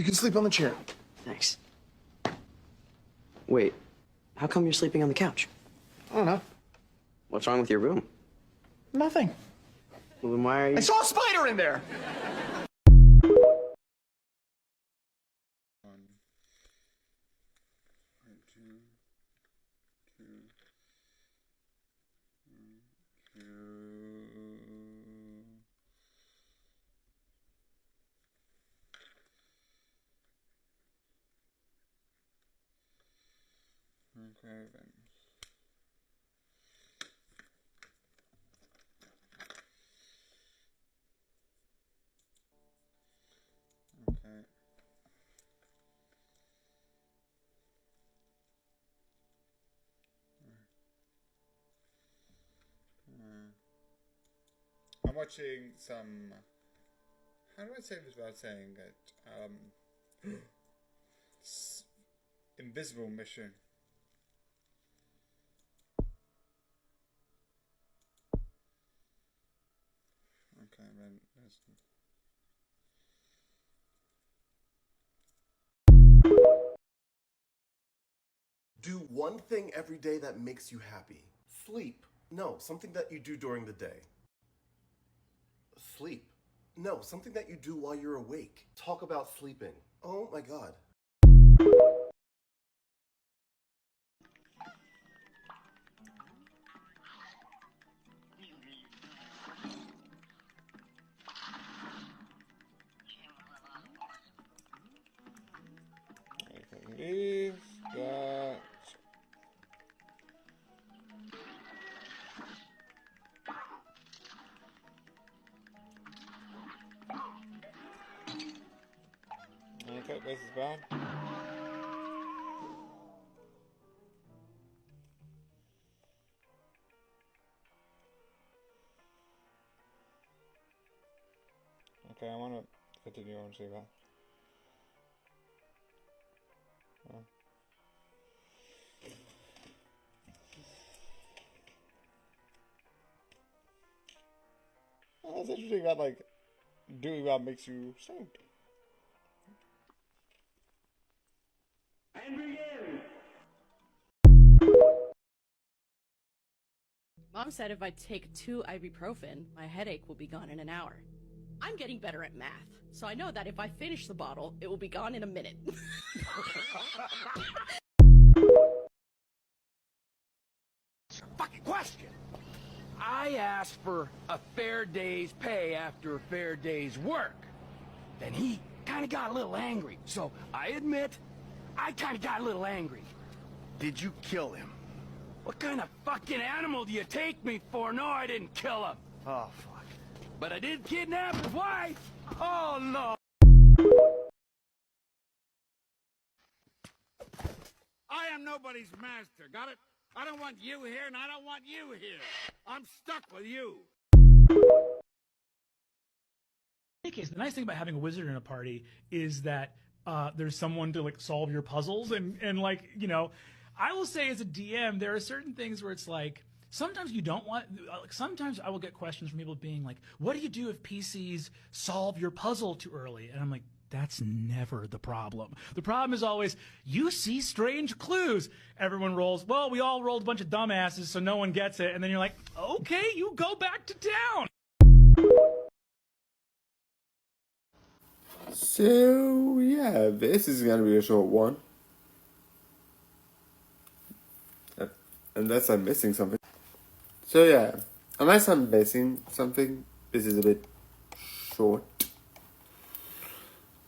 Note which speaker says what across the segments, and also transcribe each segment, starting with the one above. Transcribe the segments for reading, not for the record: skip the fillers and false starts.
Speaker 1: You can sleep on the chair.
Speaker 2: Thanks. Wait, how come you're sleeping on the couch?
Speaker 1: I don't know.
Speaker 2: What's wrong with your room?
Speaker 1: Nothing.
Speaker 2: Well, then why are you...
Speaker 1: I saw a spider in there!
Speaker 3: Okay then. Okay. I'm watching some. How do I say this without saying it? Invisible Mission. Okay, then.
Speaker 4: Do one thing every day that makes you happy. Sleep. No, something that you do during the day. Sleep. No, something that you do while you're awake. Talk about sleeping. Oh my god.
Speaker 3: Leave that. Okay, this is bad. Okay, I want to continue on see that. Oh, that's interesting that, like, doing that makes you sing.
Speaker 5: And begin!
Speaker 6: Mom said if I take 2 ibuprofen, my headache will be gone in an hour. I'm getting better at math, so I know that if I finish the bottle, it will be gone in a minute.
Speaker 5: Fucking question! I asked for a fair day's pay after a fair day's work. Then he kinda got a little angry, so I admit, I kinda got a little angry. Did you kill him? What kind of fucking animal do you take me for? No, I didn't kill him. Oh, fuck. But I did kidnap his wife. Oh, no. I am nobody's master, got it? I don't want you here, and I don't want you here. I'm stuck with you.
Speaker 7: In any case, the nice thing about having a wizard in a party is that there's someone to like solve your puzzles and like, you know, I will say as a DM, there are certain things where it's like, sometimes you don't want, sometimes I will get questions from people being like, what do you do if PCs solve your puzzle too early? And I'm like, that's never the problem. The problem is always, you see strange clues. Everyone rolls, well, we all rolled a bunch of dumbasses, so no one gets it. And then you're like, okay, you go back to town.
Speaker 3: So, yeah, this is going to be a short one. Unless I'm missing something. So, yeah, unless I'm missing something, this is a bit short.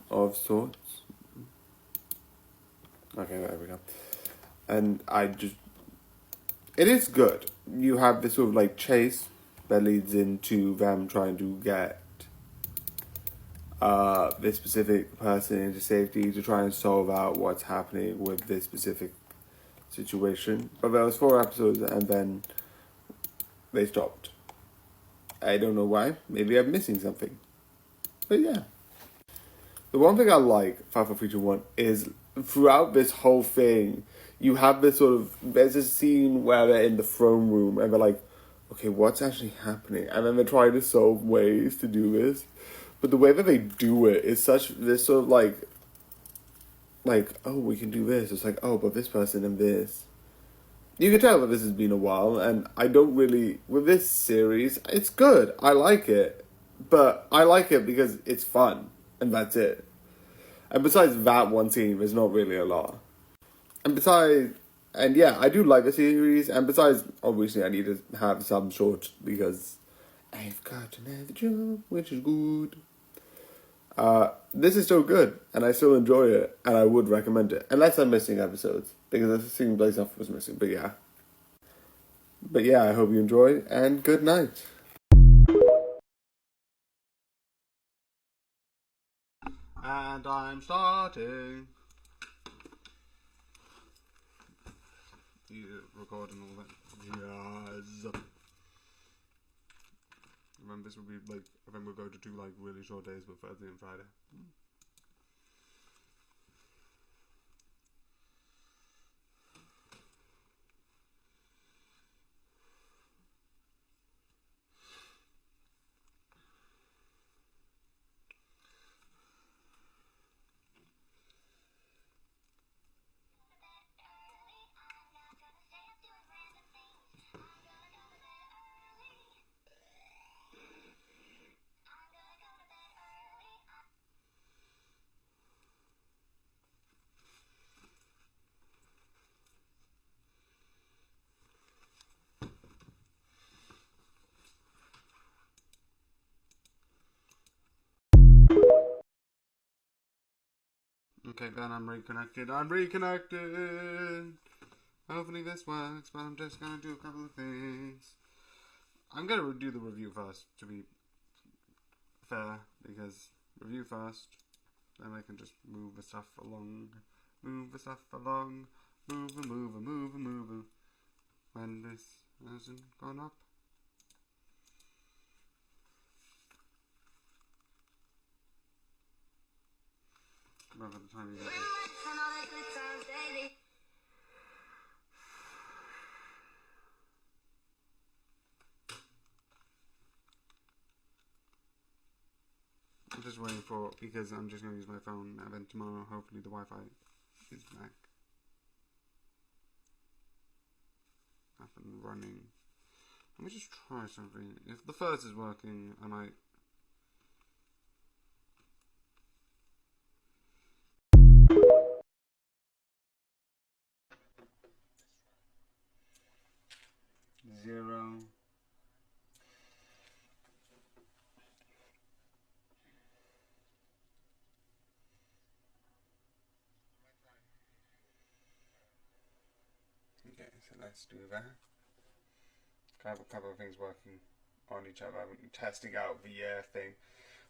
Speaker 3: Of sorts. Okay, there we go. And it is good. You have this sort of like chase that leads into them trying to get this specific person into safety to try and solve out what's happening with this specific situation. But there was 4 episodes and then they stopped. I don't know why. Maybe I'm missing something. But yeah. The one thing I like 54321 is throughout this whole thing, you have this sort of, there's a scene where they're in the throne room and they're like, okay, what's actually happening? And then they're trying to solve ways to do this. But the way that they do it is such, this sort of like like, oh, we can do this. It's like, oh, but this person and this. You can tell that this has been a while, and I don't really... With this series, it's good. I like it. But I like it because it's fun, and that's it. And besides that one scene, there's not really a lot. And besides... And yeah, I do like the series, and besides, obviously I need to have some sort, because I've got another job, which is good. This is still good, and I still enjoy it, and I would recommend it. Unless I'm missing episodes, because it seems like stuff was missing, but yeah. But yeah, I hope you enjoyed, and good night. And I'm starting. You recording all that? Yes. Remember, this would be like, I think we're going to do like really short days, but Thursday and Friday. Okay, then I'm reconnected. Hopefully this works, but I'm just gonna do a couple of things. I'm gonna do the review first, to be fair, because review first, then I can just move the stuff along. When this hasn't gone up. By the time you get this. I'm just waiting for, because I'm just going to use my phone, and then tomorrow hopefully the Wi-Fi is back up and running. Let me just try something. If the first is working, I might... Zero. Okay, so let's do that. I have a couple of things working on each other. I'm testing out the thing,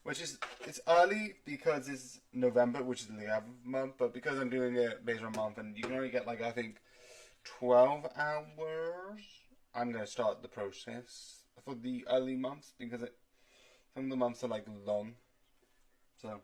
Speaker 3: which is, it's early because it's November, which is the 11th month, but because I'm doing it based on a month, and you can only get like, I think, 12 hours, I'm going to start the process for the early months, because some of the months are like long, so...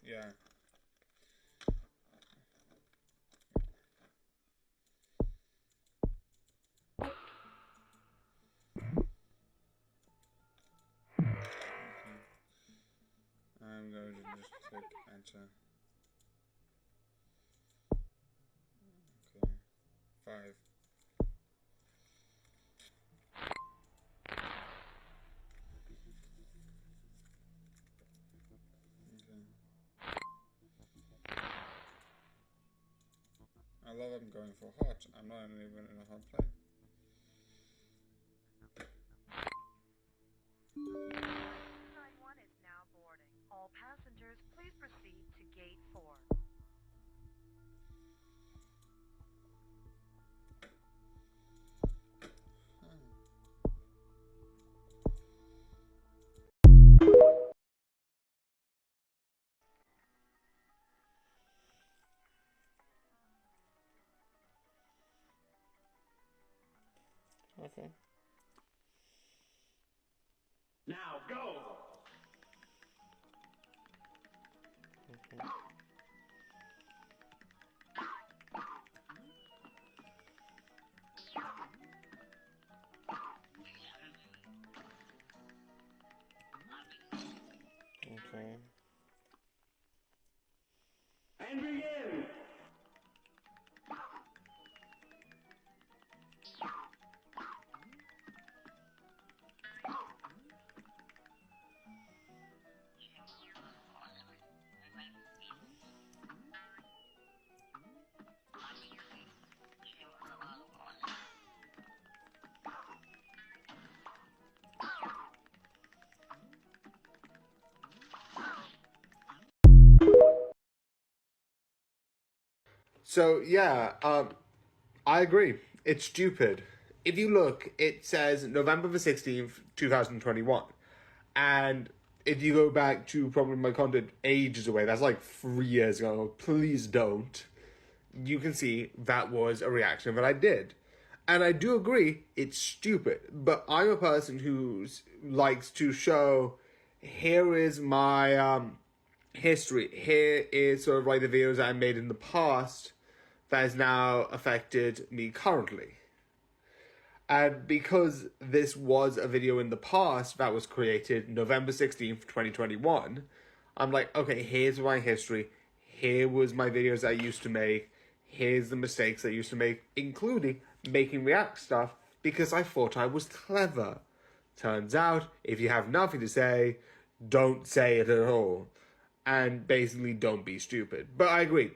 Speaker 3: Yeah. I'm going to just click enter. Okay. 5. Okay. I love I'm going for hot. I'm not even in a hot plane.
Speaker 8: Is now boarding. All passengers, please proceed to gate 4.
Speaker 9: Okay.
Speaker 1: Now go.
Speaker 9: Okay. Okay.
Speaker 1: And begin.
Speaker 3: So yeah, I agree. It's stupid. If you look, it says November the 16th, 2021. And if you go back to probably my content ages away, that's like 3 years ago, please don't. You can see that was a reaction that I did. And I do agree, it's stupid. But I'm a person who likes to show, here is my history. Here is sort of like the videos I made in the past that has now affected me currently. And because this was a video in the past that was created November 16th, 2021, I'm like, okay, here's my history. Here was my videos I used to make. Here's the mistakes I used to make, including making React stuff because I thought I was clever. Turns out, if you have nothing to say, don't say it at all. And basically, don't be stupid. But I agree.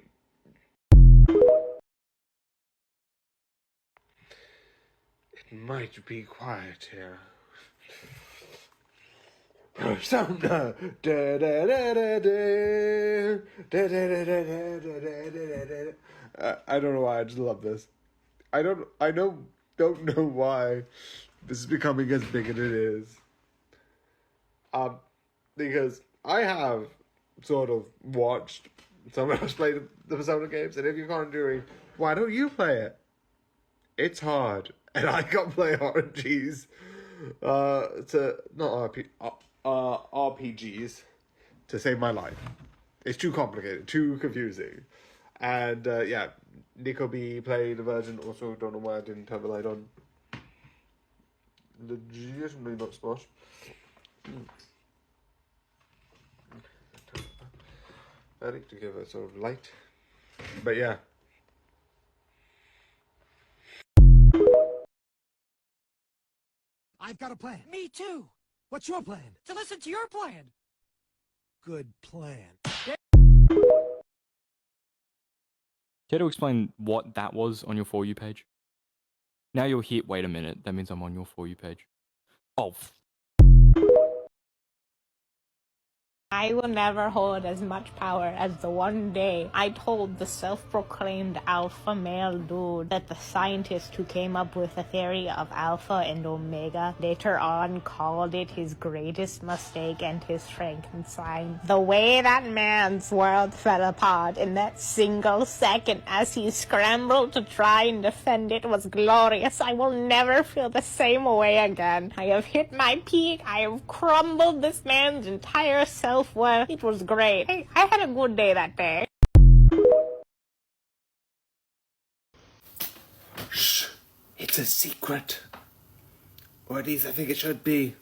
Speaker 3: It might be quiet here. Persona. I don't know why I just love this. I don't know why this is becoming as big as it is. Because I have sort of watched someone else play the Persona games, and if you can't do it, why don't you play it? It's hard, and I can't play RPGs. RPGs to save my life. It's too complicated, too confusing, and yeah, Nico B played the version. Also, don't know why I didn't have the light on. Legitimately not Smosh. I need to give it sort of light, but yeah.
Speaker 5: I've got a plan. Me too. What's your plan? To listen to your plan. Good plan.
Speaker 10: Care to explain what that was on your For You page? Now you're here. Wait a minute. That means I'm on your For You page. Oh.
Speaker 9: I will never hold as much power as the one day I told the self-proclaimed alpha male dude that the scientist who came up with the theory of alpha and omega later on called it his greatest mistake and his Frankenstein. The way that man's world fell apart in that single second as he scrambled to try and defend it was glorious. I will never feel the same way again. I have hit my peak. I have crumbled this man's entire self-worth. It was great. I had a good day that day.
Speaker 3: Shh! It's a secret. Or at least I think it should be.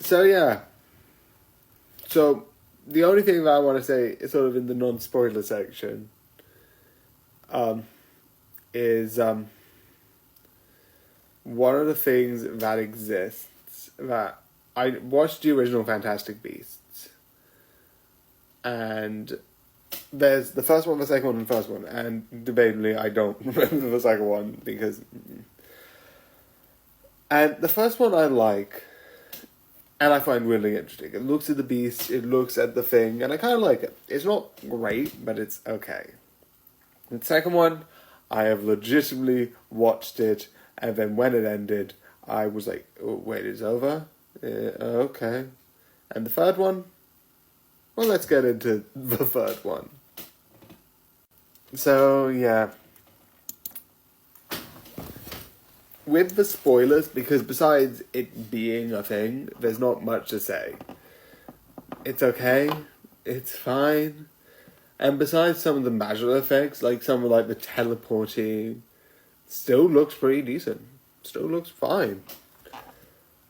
Speaker 3: So yeah. So the only thing that I want to say is sort of in the non-spoiler section. Is one of the things that exists that I watched the original Fantastic Beasts, and there's the first one, the second one, and the first one, and debatably I don't remember the second one because, and the first one I like, and I find really interesting. It looks at the beast, it looks at the thing, and I kind of like it. It's not great, but it's okay. And the second one, I have legitimately watched it, and then when it ended, I was like, oh, wait, it's over? Okay. And the third one? Well, let's get into the third one. So, yeah. with the spoilers, because besides it being a thing, there's not much to say. It's okay. It's fine. And besides some of the magical effects, like some of like the teleporting, still looks pretty decent. Still looks fine.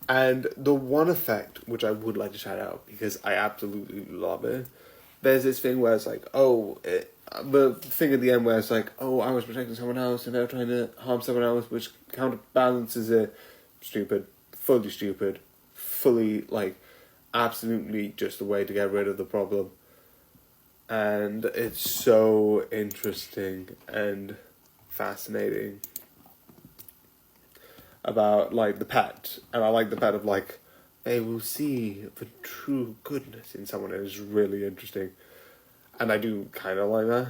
Speaker 3: And the one effect, which I would like to shout out, because I absolutely love it, there's this thing where it's like, the thing at the end where it's like, oh, I was protecting someone else and they're trying to harm someone else, which counterbalances it. Stupid. Fully, like, absolutely just a way to get rid of the problem. And it's so interesting and fascinating about, like, the pet. And I like the pet of, like, they will see the true goodness in someone. It is really interesting. And I do kind of like that.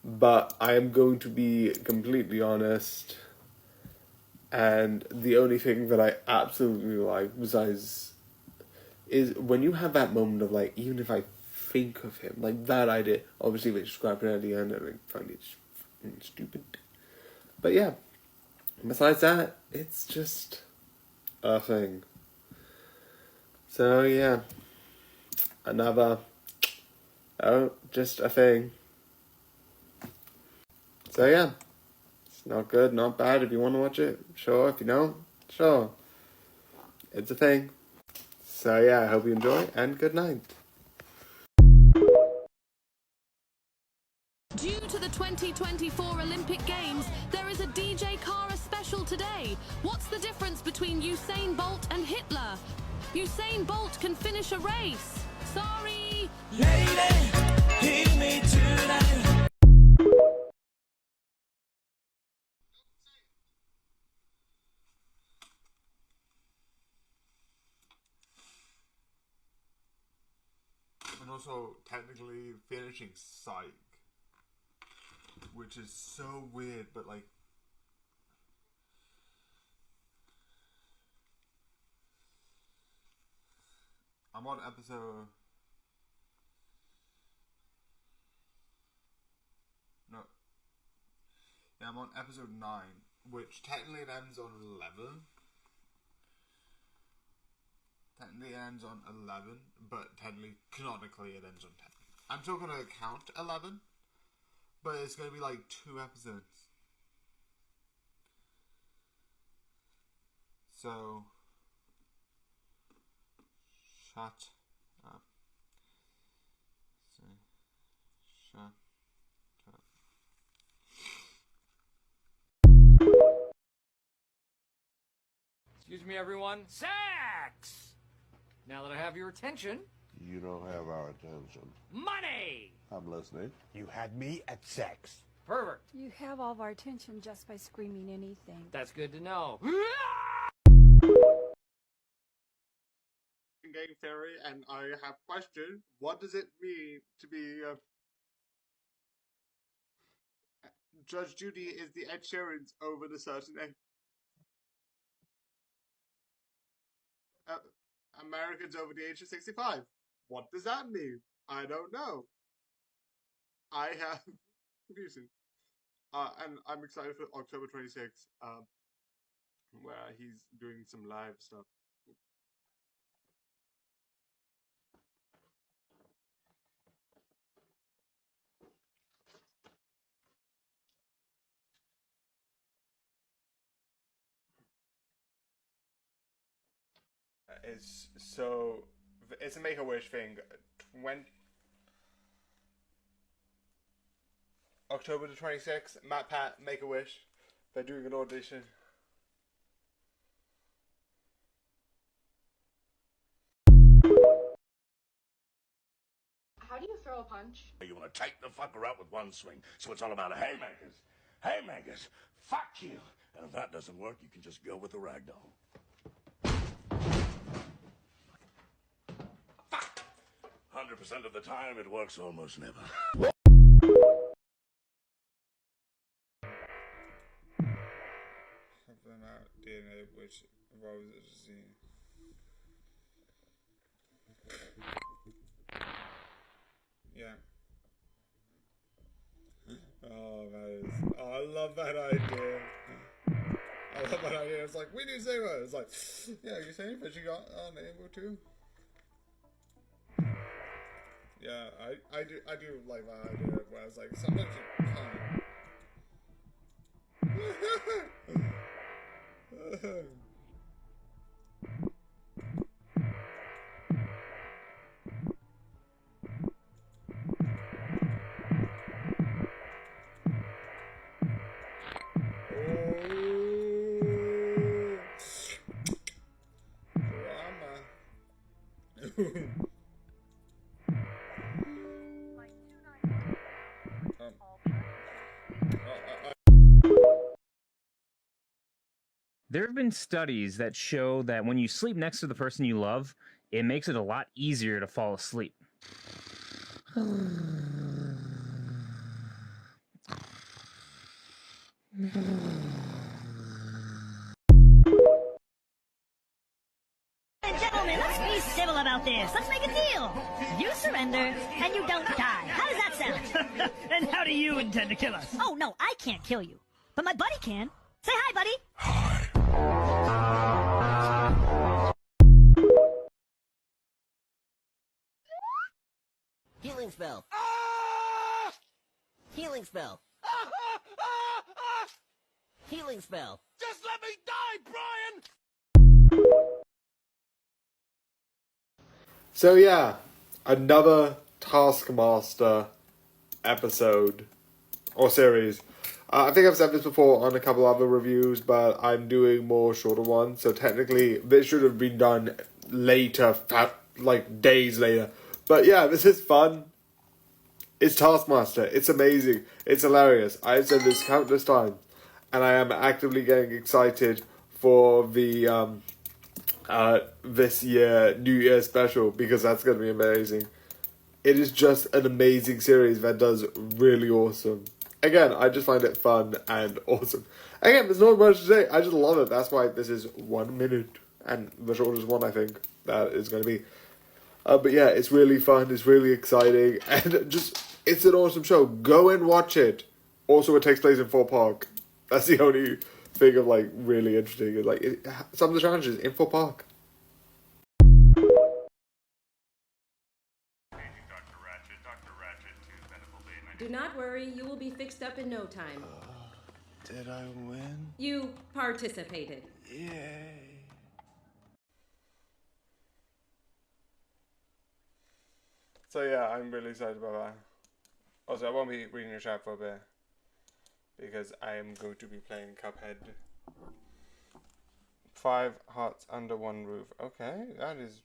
Speaker 3: But I am going to be completely honest. And the only thing that I absolutely like, besides, is when you have that moment of, like, even if I think of him, like, that idea. Obviously, they described it at the end, and I find it stupid. But yeah. Besides that, it's just a thing. So yeah, just a thing. So yeah, it's not good, not bad. If you want to watch it, sure. If you don't, sure. It's a thing. So yeah, I hope you enjoy, and good night.
Speaker 11: Due to the 2024 Olympic Games, there is a DJ Kara special today. What's the difference between Usain Bolt and Hitler? Usain Bolt can finish a race. Sorry! Lady, hear me tonight.
Speaker 3: And also, technically, finishing Psych. Which is so weird, but like... I'm on episode... No. Yeah, I'm on episode 9, which technically it ends on 11. Technically it ends on 11, but technically, canonically, it ends on 10. I'm still going to count 11. But it's going to be like 2 episodes. So, shut up. Shut up.
Speaker 12: Excuse me, everyone. Sex! Now that I have your attention...
Speaker 13: You don't have our attention.
Speaker 12: Money!
Speaker 13: I'm listening.
Speaker 14: You had me at sex.
Speaker 12: Pervert.
Speaker 15: You have all of our attention just by screaming anything.
Speaker 12: That's good to know.
Speaker 3: Game theory, and I have a question. What does it mean to be Judge Judy is the Ed Sheeran's over the certain age? Americans over the age of 65. What does that mean? I don't know. I have confusing. And I'm excited for October 26th, where he's doing some live stuff. It's a Make-A-Wish thing. October the 26th, Matt Pat, Make-A-Wish. They're doing an audition.
Speaker 16: How do you throw a punch?
Speaker 17: You want to take the fucker out with one swing, so it's all about haymakers. Haymakers, fuck you. And if that doesn't work, you can just go with the ragdoll. 100% of the time, it works almost never.
Speaker 3: Something about DNA which involves a disease. Yeah. Oh, I love that idea. got an idea. It's like, we do Saber. It's like, yeah, you say fishing got on Able too. Yeah, I do like that idea where it's like sometimes you can't.
Speaker 16: There have been studies that show that when you sleep next to the person you love, it makes it a lot easier to fall asleep.
Speaker 18: Gentlemen, let's be civil about this. Let's make a deal. You surrender, and you don't die. How does that sound?
Speaker 19: And how do you intend to kill us?
Speaker 18: Oh, no, I can't kill you. But my buddy can. Say hi, buddy.
Speaker 20: Healing spell. Healing spell. Healing spell.
Speaker 5: Just let me die, Brian!
Speaker 3: So yeah, another Taskmaster episode or series. I think I've said this before on a couple other reviews, but I'm doing more shorter ones. So technically, this should have been done later, like days later. But yeah, this is fun. It's Taskmaster. It's amazing. It's hilarious. I've said this countless times, and I am actively getting excited for the this year New Year special, because that's going to be amazing. It is just an amazing series that does really awesome. Again, I just find it fun and awesome. Again, there's not much to say. I just love it. That's why this is 1 minute, and the shortest one I think that is going to be. But yeah, it's really fun. It's really exciting, and just it's an awesome show. Go and watch it. Also, it takes place in Fort Park. That's the only thing of like really interesting. Is like some of the challenges in Fort Park.
Speaker 21: Do not worry, you will be fixed up in no time.
Speaker 3: Did I win?
Speaker 21: You participated.
Speaker 3: Yay. So yeah, I'm really excited about that. Also, I won't be reading your chat for a bit, because I am going to be playing Cuphead. 5 hearts under one roof. Okay, that is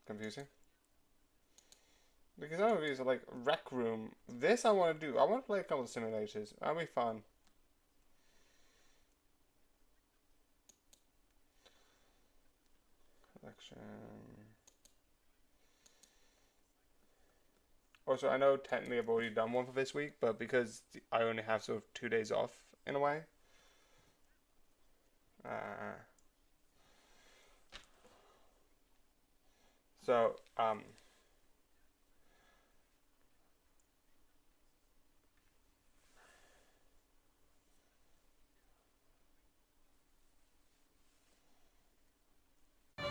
Speaker 3: confusing. Because some of these are like Rec Room. This I want to do. I want to play a couple of simulators. That'll be fun. Collection. Also, I know technically I've already done one for this week, but because I only have sort of 2 days off in a way.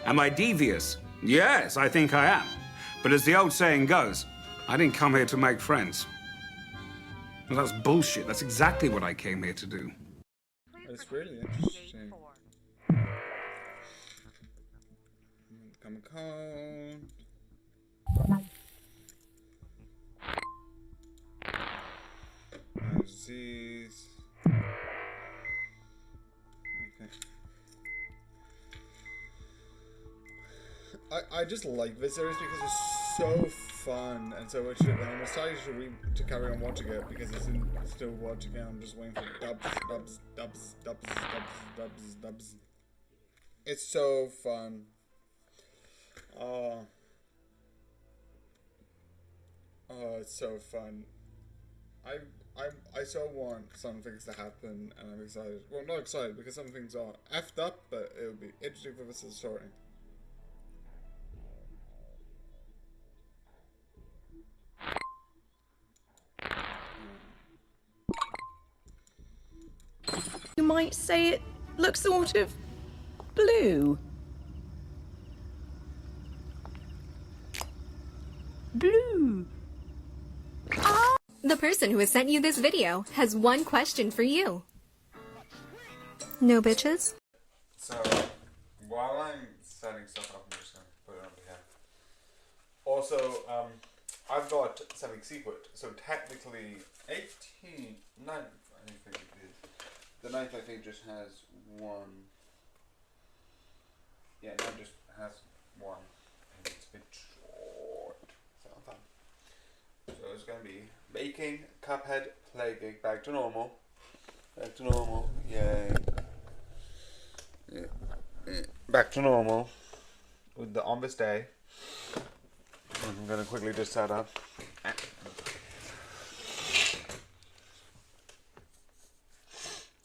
Speaker 22: Am I devious? Yes, I think I am. But as the old saying goes, I didn't come here to make friends. Well, that's bullshit. That's exactly what I came here to do.
Speaker 3: It's really interesting. Come on. Disease. Okay. I just like this series because it's so fun and so much shit, and I'm excited to carry on watching it because it's still watching it. I'm just waiting for dubs. It's so fun. Oh, it's so fun. I so want some things to happen, and I'm excited. Well, not excited because some things are effed up, but it would be interesting for this story.
Speaker 23: You might say it
Speaker 2: look sort of blue. Blue.
Speaker 4: The person who has sent you this video has one question for you. No bitches?
Speaker 3: So, while I'm setting stuff up, I'm just going to put it over here. Also, I've got something secret. So technically, 9th, I think it is. The 9th, I think, just has one. Yeah, 9 just has one. And it's a bit short. So it's going to be making Cuphead play gig back to normal. Back to normal. Yay. Yeah. Back to normal with the on this day. I'm gonna quickly just set up.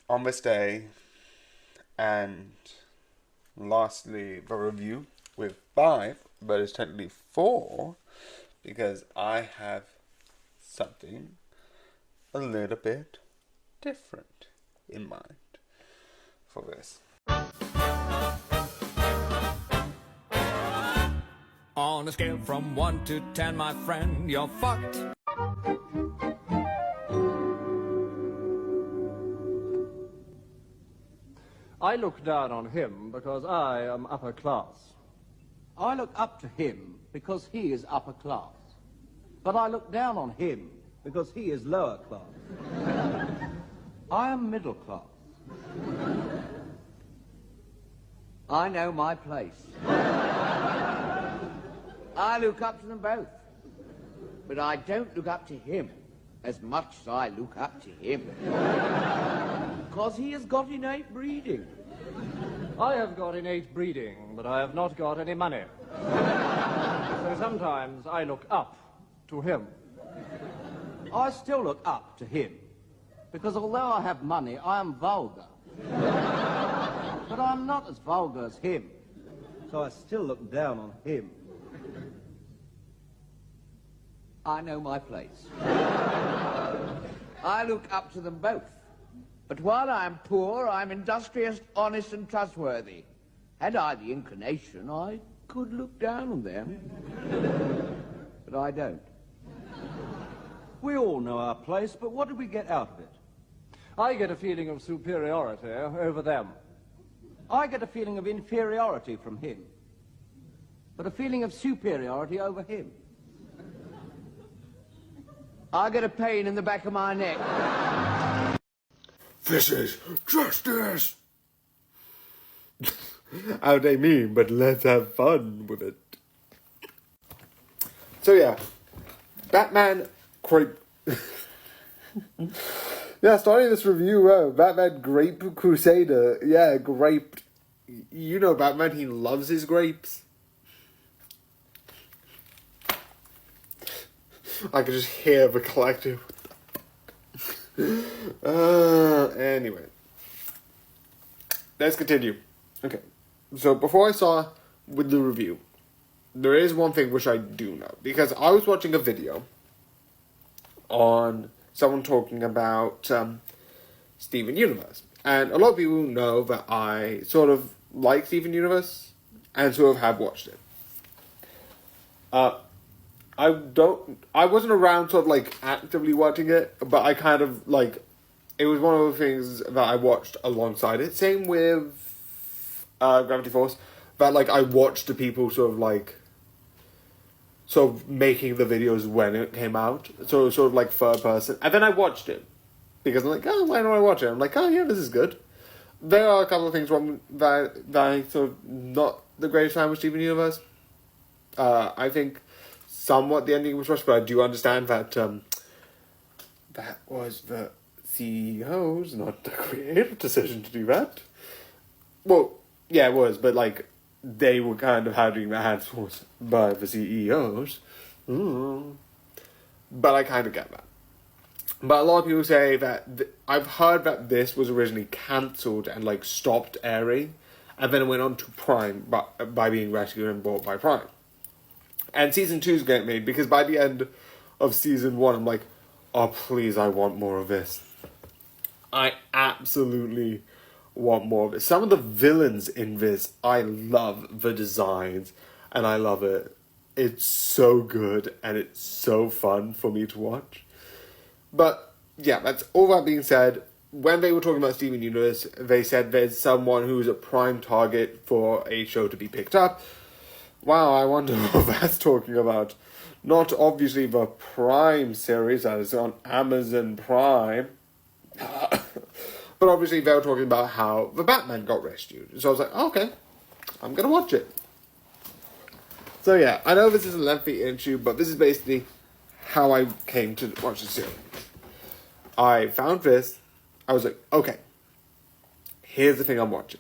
Speaker 3: On this day, and lastly, the review with 5, but it's technically 4 because I have something a little bit different in mind for this.
Speaker 12: On a scale from 1 to 10, my friend, you're fucked.
Speaker 23: I look down on him because I am upper class. I look up to him because he is upper class. But I look down on him because he is lower class. I am middle class. I know my place. I look up to them both. But I don't look up to him as much as I look up to him. Because he has got innate breeding. I have got innate breeding, but I have not got any money. So sometimes I look up to him. I still look up to him. Because although I have money, I am vulgar. But I'm not as vulgar as him. So I still look down on him. I know my place. I look up to them both. But while I am poor, I'm industrious, honest, and trustworthy. Had I the inclination, I could look down on them. But I don't. We all know our place, but what do we get out of it? I get a feeling of superiority over them. I get a feeling of inferiority from him. But a feeling of superiority over him. I get a pain in the back of my neck.
Speaker 3: This is justice! How they mean, but let's have fun with it. So yeah, Batman Grape... yeah, starting this review, Batman Grape Crusader. Yeah, grape. You know Batman, he loves his grapes. I could just hear the collective. Anyway. Let's continue. Okay. So before I saw with the review, there is one thing which I do know. Because I was watching a video on someone talking about Steven Universe. And a lot of people know that I sort of like Steven Universe and sort of have watched it. I wasn't around sort of like actively watching it, but I kind of like, it was one of the things that I watched alongside it. Same with Gravity Force, that like I watched the people sort of making the videos when it came out. So sort of like third person. And then I watched it. Because I'm like, oh, why don't I watch it? I'm like, oh yeah, this is good. There are a couple of things wrong that I sort of not the greatest fan with Steven Universe. I think somewhat the ending was rushed, but I do understand that that was the CEO's, not the creative decision to do that. Well, yeah, it was, but like they were kind of having their hands forced by the CEOs. But I kind of get that. But a lot of people say that I've heard that this was originally cancelled and like stopped airing, and then it went on to Prime by being rescued and bought by Prime. And season 2's getting made because by the end of season 1, I'm like, oh please, I want more of this. I absolutely want more of it. Some of the villains in this, I love the designs, and I love it. It's so good, and it's so fun for me to watch. But, yeah, that's all that being said. When they were talking about Steven Universe, they said there's someone who's a prime target for a show to be picked up. Wow, I wonder what that's talking about. Not obviously the Prime series that is on Amazon Prime. But obviously they were talking about how the Batman got rescued. So I was like, okay, I'm going to watch it. So yeah, I know this is a lengthy issue, but this is basically how I came to watch the series. I found this. I was like, okay, here's the thing I'm watching.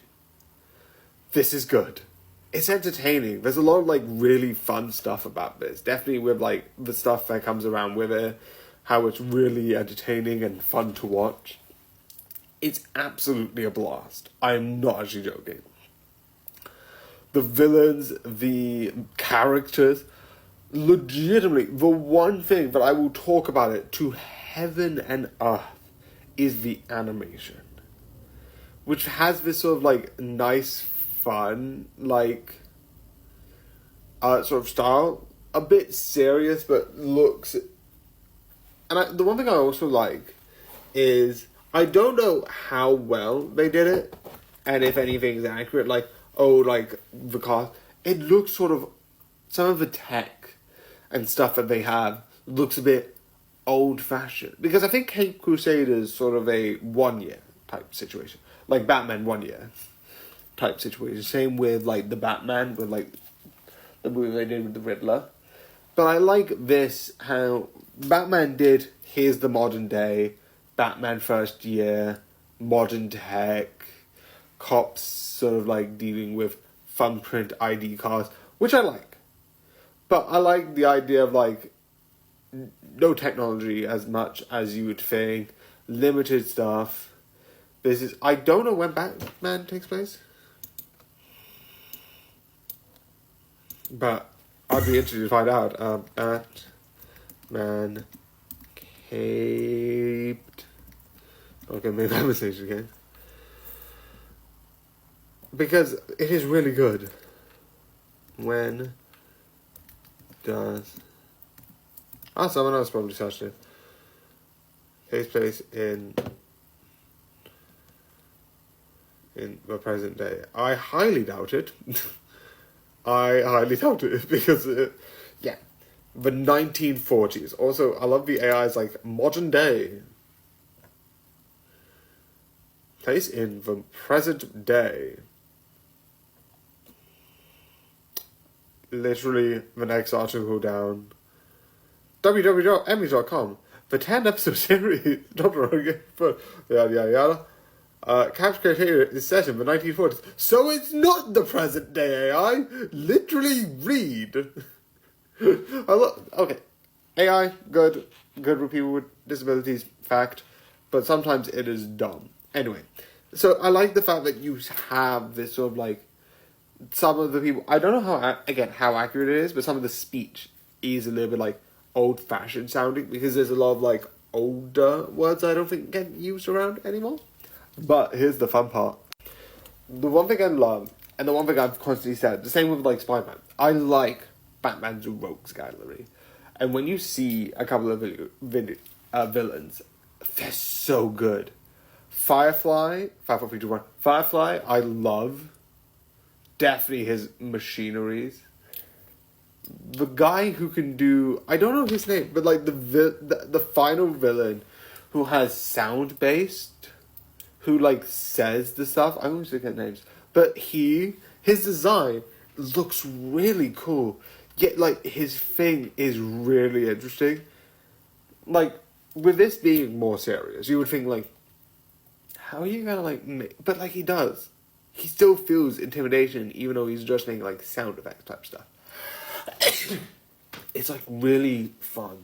Speaker 3: This is good. It's entertaining. There's a lot of, like, really fun stuff about this. Definitely with, like, the stuff that comes around with it. How it's really entertaining and fun to watch. It's absolutely a blast. I'm not actually joking. The villains, the characters, legitimately, the one thing that I will talk about it to heaven and earth is the animation. Which has this sort of, like, nice, fun, like, sort of style. A bit serious, but looks... And the one thing I also like is... I don't know how well they did it, and if anything's accurate, like, the cost. It looks sort of... Some of the tech and stuff that they have looks a bit old-fashioned. Because I think Cape Crusader is sort of a 1 year type situation. Like Batman 1 year type situation. Same with, like, the Batman, with, like, the movie they did with the Riddler. But I like this, how Batman did, here's the modern day, Batman first year, modern tech, cops sort of, like, dealing with thumbprint ID cards, which I like. But I like the idea of, like, no technology as much as you would think, limited stuff. This is... I don't know when Batman takes place. But I'd be interested to find out. Batman Caped... Okay, maybe that mistake again. Because it is really good. When does... Oh, someone else probably searched it. Takes place in the present day. I highly doubt it. I highly doubt it because, yeah, the 1940s. Also, I love the AI's like modern day. Place in the present day. Literally, the next article down. www.emmy.com. The 10-episode series, yada yada yada. Cap's criteria is set in the 1940s, so it's not the present day AI. Literally read. Okay, AI good with people with disabilities, fact, but sometimes it is dumb. Anyway, so I like the fact that you have this sort of like some of the people. I don't know how accurate it is, but some of the speech is a little bit like old-fashioned sounding because there's a lot of like older words I don't think get used around anymore. But here's the fun part. The one thing I love, and the one thing I've constantly said, the same with like Spider-Man, I like Batman's rogues gallery. And when you see a couple of villains, they're so good. Firefly, 5, 4, 3, 2, 1. Firefly, I love. Definitely his machineries. The guy who can do, I don't know his name, but like the final villain who has sound based, who like says the stuff. I'm going to get names, but his design looks really cool. Yet like his thing is really interesting. Like with this being more serious, you would think like, how are you gonna like make? But like he does, he still feels intimidation even though he's just making like sound effects type stuff. It's like really fun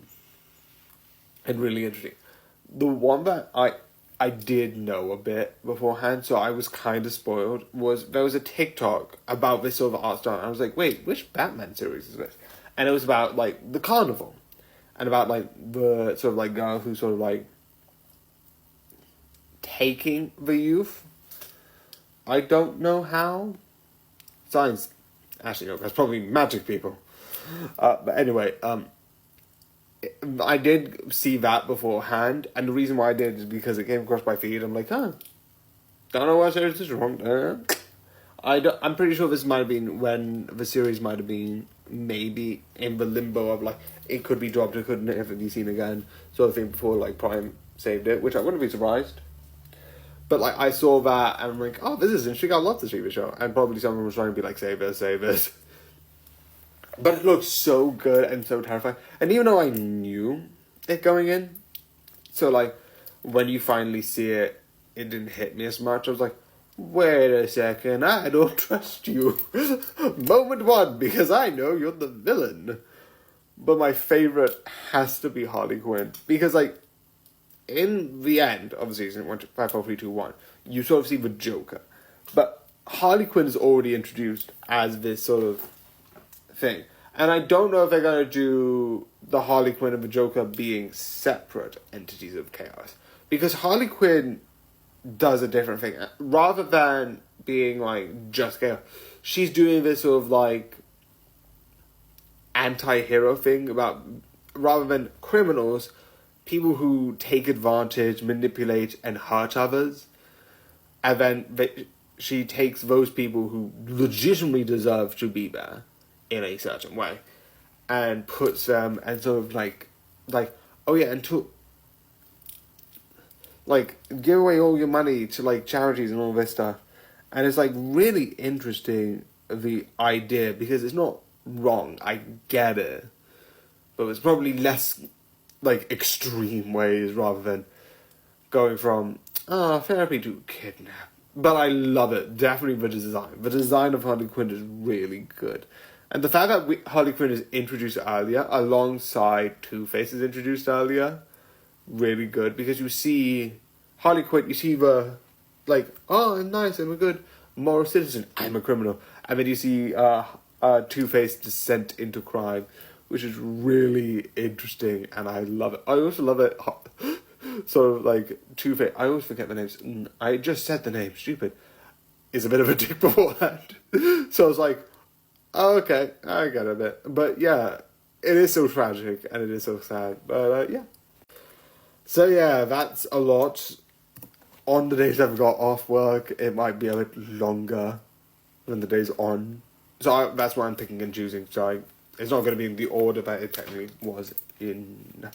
Speaker 3: and really interesting. The one that I did know a bit beforehand, so I was kind of spoiled, was there was a TikTok about this sort of art style. And I was like, wait, which Batman series is this? And it was about like the carnival and about like the sort of like girl who's sort of like taking the youth I don't know how. Science, actually, no, that's probably magic people. But anyway, I did see that beforehand, and the reason why I did is because it came across my feed. I'm like, don't know why series is wrong. I'm pretty sure this might have been when the series might have been maybe in the limbo of like it could be dropped, it could never be seen again, sort of thing before like Prime saved it, which I wouldn't be surprised. But like I saw that and I'm like, oh, this is interesting. I love the TV show, and probably someone was trying to be like, save this. But it looked so good and so terrifying. And even though I knew it going in, so like when you finally see it, it didn't hit me as much. I was like, wait a second, I don't trust you. Moment one, because I know you're the villain. But my favourite has to be Harley Quinn. Because like, in the end of the season, 1, 2, 5, 4, 3, 2, 1, you sort of see the Joker. But Harley Quinn is already introduced as this sort of thing. And I don't know if they're going to do the Harley Quinn and the Joker being separate entities of chaos. Because Harley Quinn does a different thing. Rather than being like just chaos, she's doing this sort of like anti-hero thing about, rather than criminals, people who take advantage, manipulate, and hurt others. And then she takes those people who legitimately deserve to be there in a certain way and puts them and sort of like oh yeah, and to like give away all your money to like charities and all this stuff. And it's like really interesting, the idea, because it's not wrong, I get it, but it's probably less like extreme ways rather than going from therapy to kidnap. But I love it. Definitely the design of Harley Quinn is really good. And the fact that Harley Quinn is introduced earlier, alongside Two-Face is introduced earlier, really good. Because you see Harley Quinn, you see the, like, oh, I'm nice, I'm a good moral citizen, I'm a criminal. And then you see Two-Face descent into crime, which is really interesting, and I love it. I also love it, sort of like Two-Face, I always forget the names. I just said the name, stupid. Is a bit of a dick beforehand. So I was like, oh, okay, I get it. But yeah, it is so tragic and it is so sad. But yeah. So yeah, that's a lot. On the days I've got off work, it might be a bit longer than the days on. So that's why I'm picking and choosing. So it's not going to be in the order that it technically was in.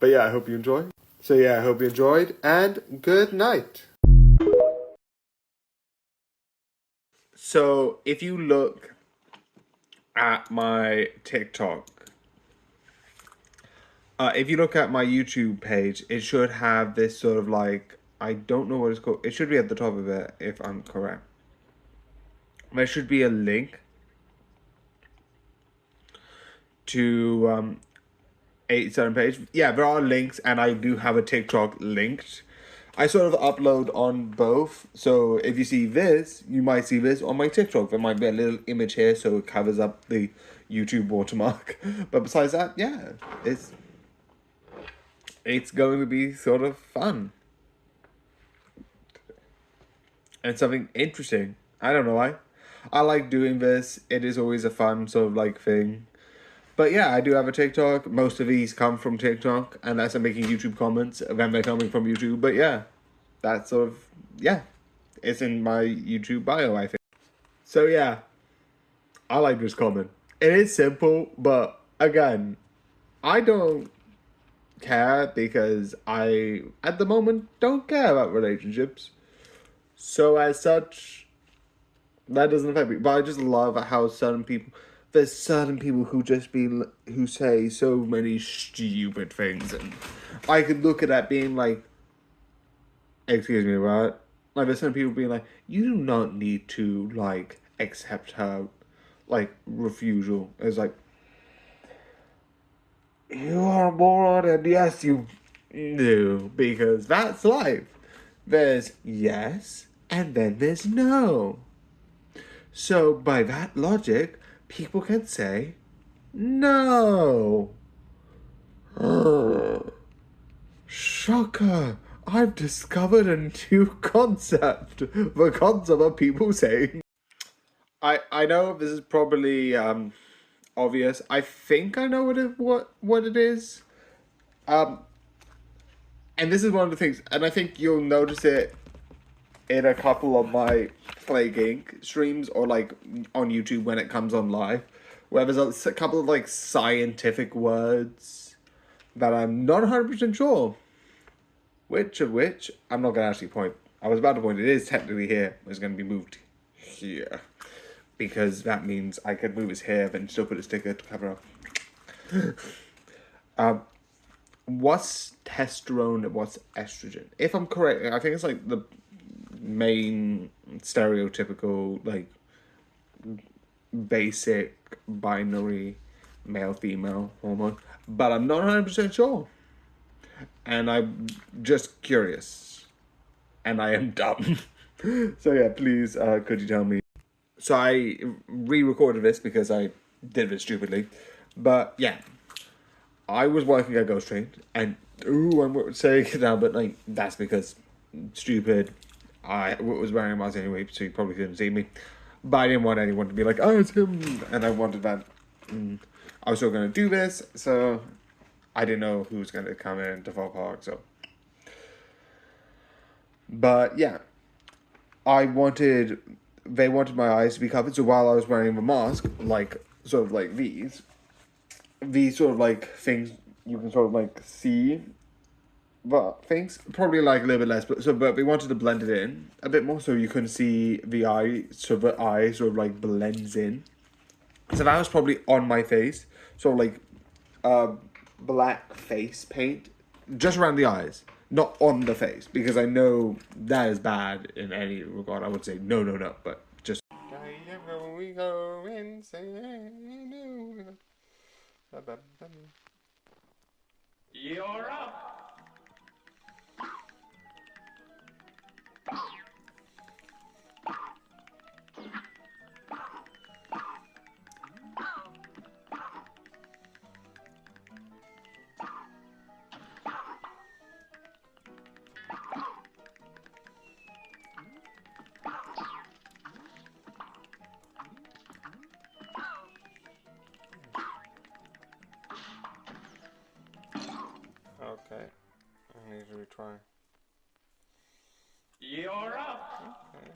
Speaker 3: But yeah, I hope you enjoy. So yeah, I hope you enjoyed, and good night. So if you look at my TikTok, if you look at my YouTube page, it should have this sort of like, I don't know what it's called. It should be at the top of it, if I'm correct. There should be a link to a certain page. Yeah, there are links, and I do have a TikTok linked. I sort of upload on both, so if you see this, you might see this on my TikTok. There might be a little image here, so it covers up the YouTube watermark. But besides that, yeah, it's going to be sort of fun. And something interesting. I don't know why. I like doing this. It is always a fun sort of like thing. But yeah, I do have a TikTok. Most of these come from TikTok, unless I'm making YouTube comments, then they're coming from YouTube. But yeah, that's sort of, yeah, it's in my YouTube bio, I think. So yeah, I like this comment. It is simple, but again, I don't care because I, at the moment, don't care about relationships. So as such, that doesn't affect me. But I just love how there's certain people who say so many stupid things, and I could look at that being like, excuse me, right? Like there's some people being like, you do not need to like accept her like refusal. It's like, you are a moron, and yes you do, because that's life. There's yes, and then there's no. So by that logic, people can say no. Shocker. I've discovered a new concept. The concept of people saying... I know this is probably obvious. I think I know what it is. And this is one of the things, and I think you'll notice it in a couple of my Plague Inc. streams or like on YouTube when it comes on live, where there's a couple of like scientific words that I'm not 100% sure. Which I'm not going to actually point. I was about to point. It is technically here. It's going to be moved here. Because that means I could move his hair and still put a sticker to cover up. What's testosterone and what's estrogen? If I'm correct, I think it's like the main stereotypical, like, basic binary male-female hormone. But I'm not 100% sure. And I'm just curious. And I am dumb. So yeah, please, could you tell me? So I re-recorded this because I did it stupidly. But yeah, I was working at Ghost Train, and I'm saying it now, but like that's because stupid. I was wearing a mask anyway, so you probably couldn't see me. But I didn't want anyone to be like, "Oh, it's him," and I wanted that. I was still gonna do this, so I didn't know who was gonna come in to Fall Park. So, but yeah, they wanted my eyes to be covered, so while I was wearing the mask, like, sort of like these sort of like things, you can sort of like see the things, probably like a little bit less, but we wanted to blend it in a bit more so you couldn't see the eye, so the eye sort of like blends in. So that was probably on my face, sort of like black face paint, just around the eyes. Not on the face, because I know that is bad in any regard. I would say no, but just...
Speaker 1: You're up.
Speaker 3: Okay, I need to retry.
Speaker 1: You're up.
Speaker 3: Okay.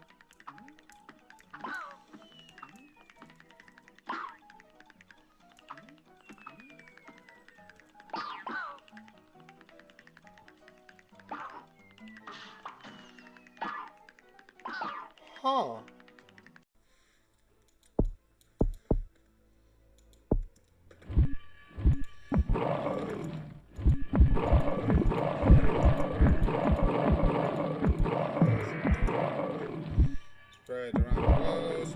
Speaker 3: Huh. Spread around the world,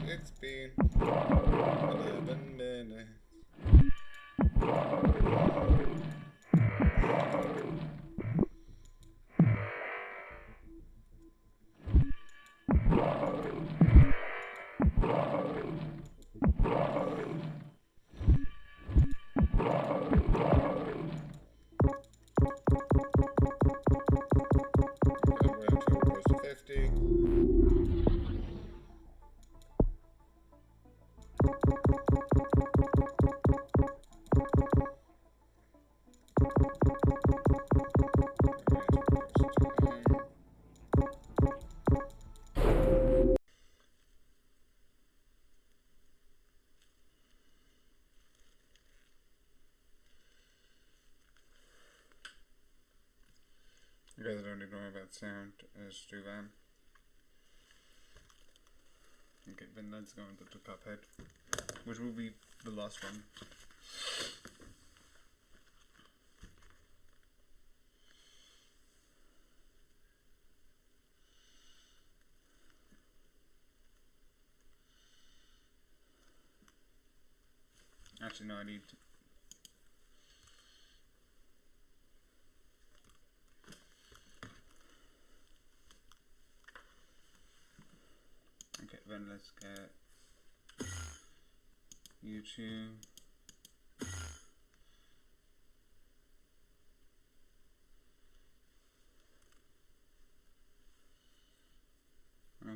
Speaker 3: it's been 11 minutes. You guys don't ignore that sound, let's do that. Okay, then let's go into the Cuphead, which will be the last one. Actually, no, I need to... Okay, then let's get YouTube.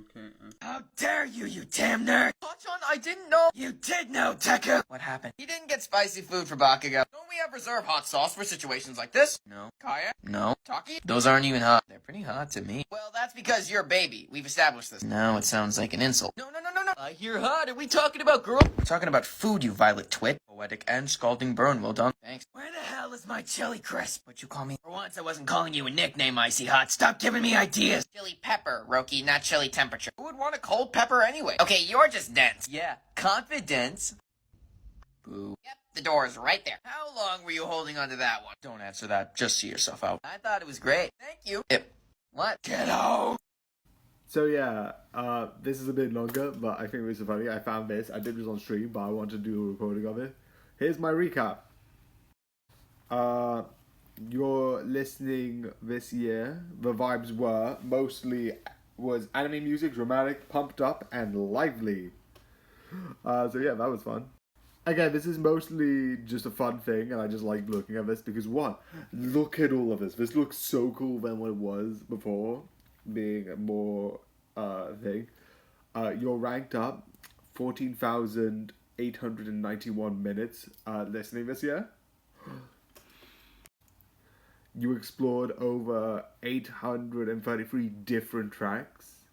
Speaker 6: okay.
Speaker 5: How dare you, you damn nerd!
Speaker 7: Hotchon, I didn't know.
Speaker 5: You did know, Deku!
Speaker 7: What happened? He didn't get spicy food for Bakugo. Don't we have reserve hot sauce for situations like this? No. Kaya? No. Taki? Those aren't even hot. They're pretty hot to me. Well, that's because you're a baby. We've established this. Now it sounds like an insult. No. I hear hot. Are we talking about girl? We're talking about food, you violet twit. Poetic and scalding burn. Well done. Thanks.
Speaker 5: Where the hell is my chili crisp?
Speaker 7: What you call me?
Speaker 5: For once, I wasn't calling you a nickname, Icy Hot. Stop giving me ideas!
Speaker 7: Chili pepper, Roki, not chili temperature. Who would want a cold pepper anyway? Okay, you're just dense. Yeah, confidence. Boo. Yep, the door is right there. How long were you holding onto that one? Don't answer that. Just see yourself out. I thought it was great. Thank you. What?
Speaker 5: Get out!
Speaker 3: So yeah, this is a bit longer, but I think it was so funny. I found this. I did this on stream, but I want to do a recording of it. Here's my recap. You're listening this year. The vibes was anime music, dramatic, pumped up, and lively. So yeah, that was fun. Again, this is mostly just a fun thing, and I just like looking at this because one, look at all of this. This looks so cool than what it was before, being a more thing. You're ranked up 14,891 minutes listening this year. You explored over 833 different tracks,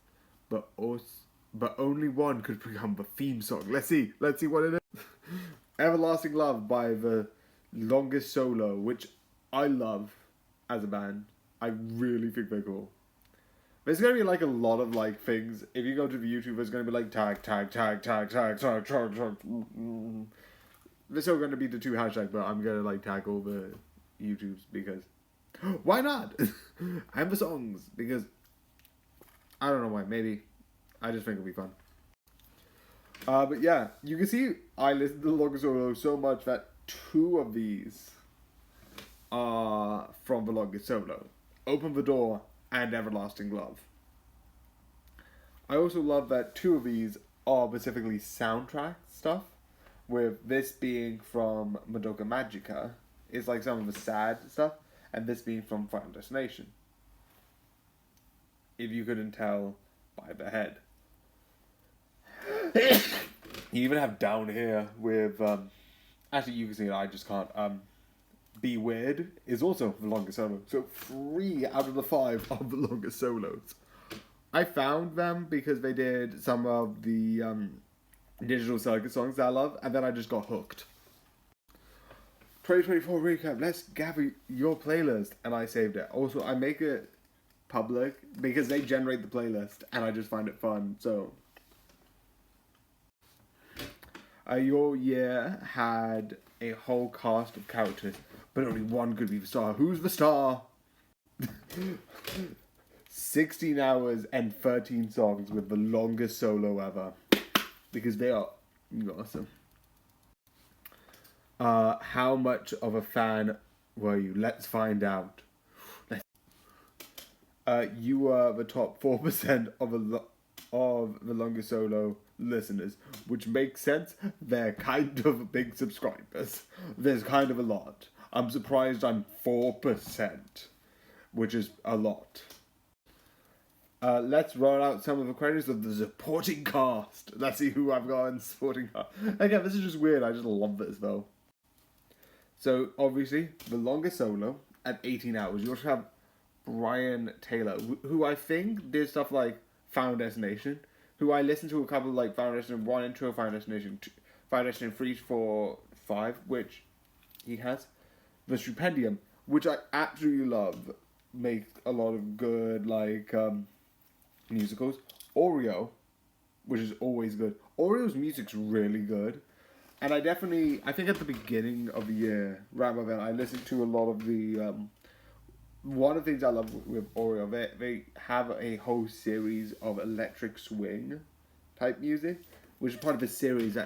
Speaker 3: but only one could become the theme song. Let's see what it is. Everlasting Love by The Longest Solo, which I love as a band. I really think they're cool. There's gonna be like a lot of like things. If you go to the YouTube, there's gonna be like tag. There's still gonna be the 2 hashtags, but I'm gonna like tag all the YouTubes because why not? And the songs because I don't know why. Maybe I just think it'll be fun. But yeah, you can see I listened to The Longest Solo so much that 2 of these are from The Longest Solo. Open the Door and Everlasting Love. I also love that 2 of these are specifically soundtrack stuff, with this being from Madoka Magica. It's like some of the sad stuff, and this being from Final Destination. If you couldn't tell by the head. You even have down here with, actually you can see it, I just can't, Be Weird is also the longest solo. So 3 out of the 5 are the longest solos. I found them because they did some of the Digital Circuit songs that I love, and then I just got hooked. 2024 recap, let's gather your playlist, and I saved it. Also, I make it public because they generate the playlist, and I just find it fun, so... Your year had a whole cast of characters, but only one could be the star. Who's the star? 16 hours and 13 songs with the longest solo ever. Because they are awesome. How much of a fan were you? Let's find out. You were the top 4% of the longest solo listeners, which makes sense. They're kind of big subscribers. There's kind of a lot. I'm surprised I'm 4%, which is a lot. Let's roll out some of the credits of the supporting cast. Let's see who I've got in supporting cast. Again, this is just weird. I just love this though. So obviously, the longest solo at 18 hours. You also have Brian Taylor, who I think did stuff like Final Destination, who I listened to a couple of like Final Destination 1 and 2, Final Destination 2, Final Destination 3, 4, 5, which he has. The Stupendium, which I absolutely love, make a lot of good like musicals. Oreo, which is always good. Oreo's music's really good. And I think at the beginning of the year, rather than I listened to a lot of the one of the things I love with Oreo, they have a whole series of electric swing type music, which is part of a series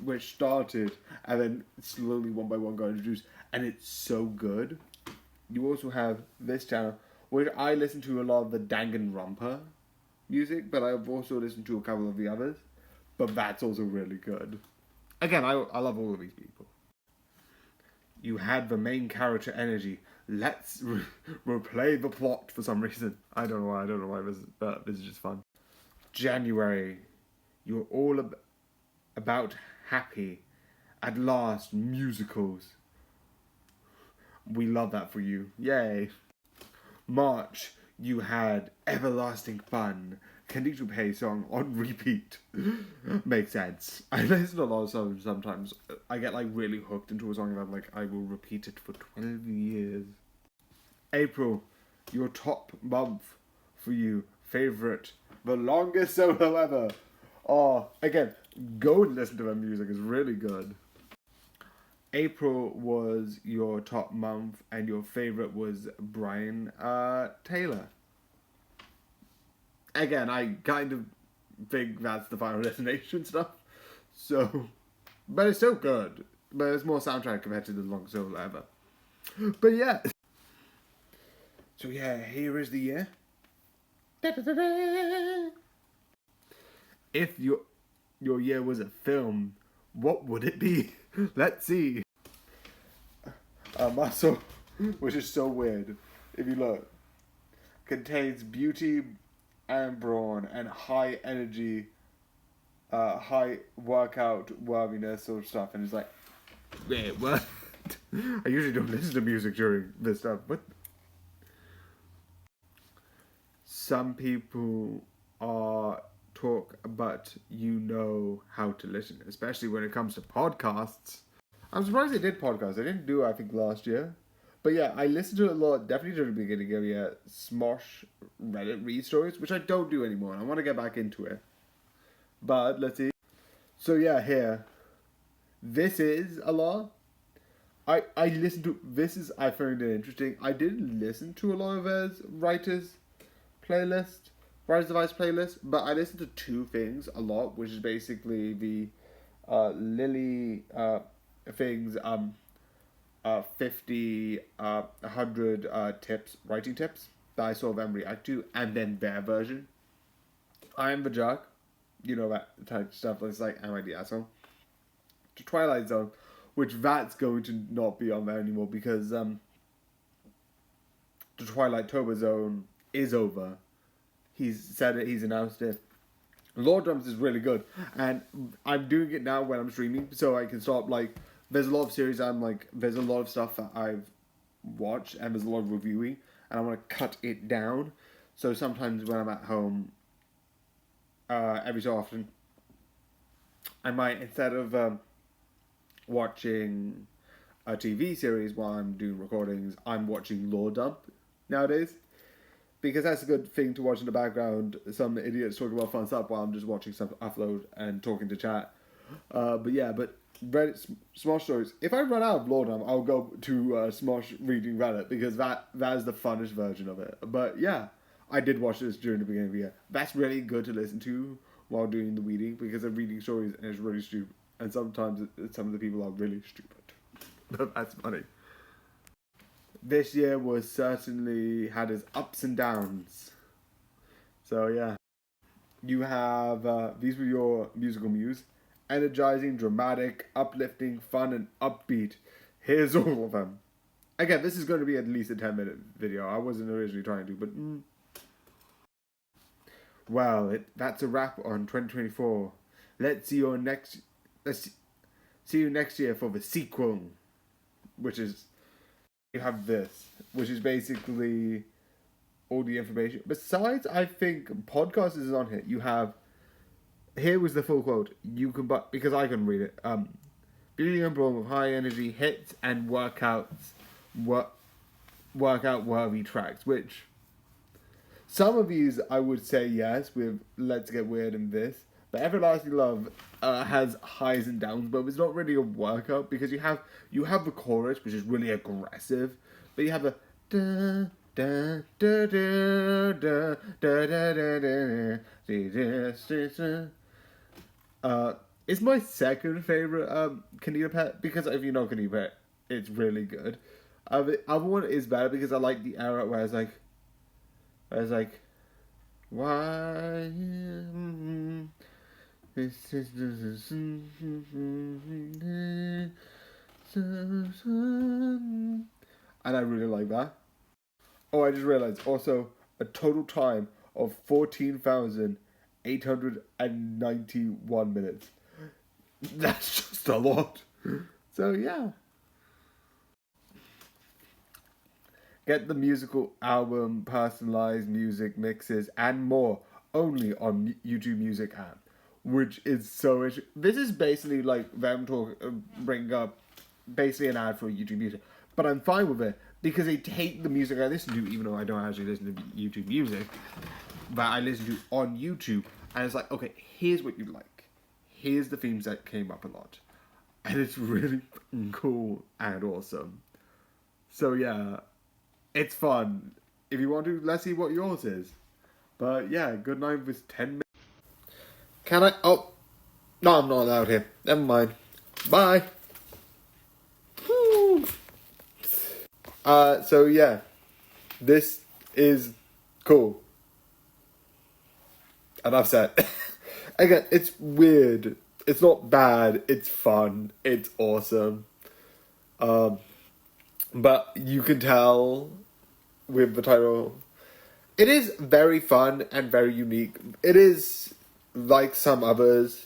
Speaker 3: which started and then slowly one by one got introduced, and it's so good. You also have this channel, which I listen to a lot of the Danganronpa music, but I've also listened to a couple of the others, but that's also really good. Again, I love all of these people. You had the main character energy. Let's replay the plot for some reason. I don't know why this is just fun. January, you're all about happy. At last, musicals. We love that for you. Yay. March, you had everlasting fun. Candido Pay song on repeat. Makes sense. I listen to a lot of songs sometimes. I get like really hooked into a song and I'm like, I will repeat it for 12 years. April, your top month for you. Favorite. The longest solo ever. Oh, again, go and listen to their music. It's really good. April was your top month and your favorite was Brian Taylor. Again, I kind of think that's the Final Destination stuff. So, but it's still good. But it's more soundtrack compared to the longest solo ever. But yeah. So yeah, here is the year. If your year was a film, what would it be? Let's see. Muscle, which is so weird. If you look, contains beauty and brawn and high energy, high workout worthiness sort of stuff. And it's like, wait, what? I usually don't listen to music during this stuff. What? Some people talk, but you know how to listen, especially when it comes to podcasts. I'm surprised they did podcasts. They didn't do it, I think, last year. But yeah, I listened to it a lot, definitely during the beginning of Smosh Reddit read stories, which I don't do anymore. I want to get back into it. But let's see. So yeah, here. This is a lot. I listened to, I found it interesting. I didn't listen to a lot of his Writer's Device playlist, but I listened to two things a lot, which is basically the Lily things, 50, 100 tips, writing tips that I saw them react to, and then their version. I Am the Jerk, you know that type of stuff. It's like, Am I the Asshole? To Twilight Zone, which that's going to not be on there anymore because the Twilight Tober Zone is over. He's said it, he's announced it. Lord Drums is really good, and I'm doing it now when I'm streaming, so I can stop, like, there's a lot of series there's a lot of stuff that I've watched, and there's a lot of reviewing, and I want to cut it down, so sometimes when I'm at home, every so often, I might, instead of watching a TV series while I'm doing recordings, I'm watching Lore Dump nowadays. Because that's a good thing to watch in the background. Some idiots talking about fun stuff while I'm just watching stuff upload and talking to chat. But yeah, but Reddit Smosh stories. If I run out of Lore Dump, I'll go to Smosh reading Reddit because that is the funnest version of it. But yeah, I did watch this during the beginning of the year. That's really good to listen to while doing the reading because I'm reading stories and it's really stupid. And sometimes some of the people are really stupid. But that's funny. This year was certainly had its ups and downs. So yeah. You have, these were your musical muse. Energizing, dramatic, uplifting, fun, and upbeat. Here's all of them. Again, this is going to be at least a 10-minute video. I wasn't originally trying to, but... Well, that's a wrap on 2024. Let's see you next year for the sequel. Which is... You have this, which is basically all the information. Besides, I think podcasts is on here. You have, here was the full quote. You can, because I can read it. Beauty and brawn with high energy hits and workout worthy tracks. Which some of these I would say yes with Let's Get Weird and this. But Everlasting Love has highs and downs, but it's not really a workout because you have the chorus, which is really aggressive, but you have the da da da da da da da. It's my second favorite Candido Pet because if you know Candido Pet, it's really good. The other one is better because I like the era where it's like, why? And I really like that. Oh, I just realized also a total time of 14,000 891 minutes. That's just a lot. So yeah. Get the musical album, personalized music mixes, and more only on YouTube Music app, which is so. This is basically like them bring up basically an ad for YouTube Music, but I'm fine with it because they take the music I listen to, even though I don't actually listen to YouTube Music, that I listen to on YouTube, and it's like, okay, here's what you like. Here's the themes that came up a lot, and it's really cool and awesome. So yeah. It's fun. If you want to, let's see what yours is. But yeah, good night with 10 minutes. Can I? Oh. No, I'm not allowed here. Never mind. Bye. Woo. So yeah. This is cool. Enough said. Again, it's weird. It's not bad. It's fun. It's awesome. But you can tell with the title, it is very fun and very unique. It is, like some others,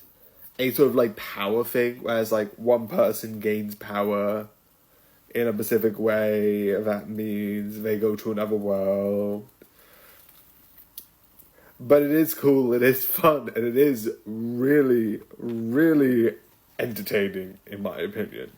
Speaker 3: a sort of like power thing, whereas like one person gains power in a specific way. That means they go to another world. But it is cool, it is fun, and it is really, really entertaining, in my opinion.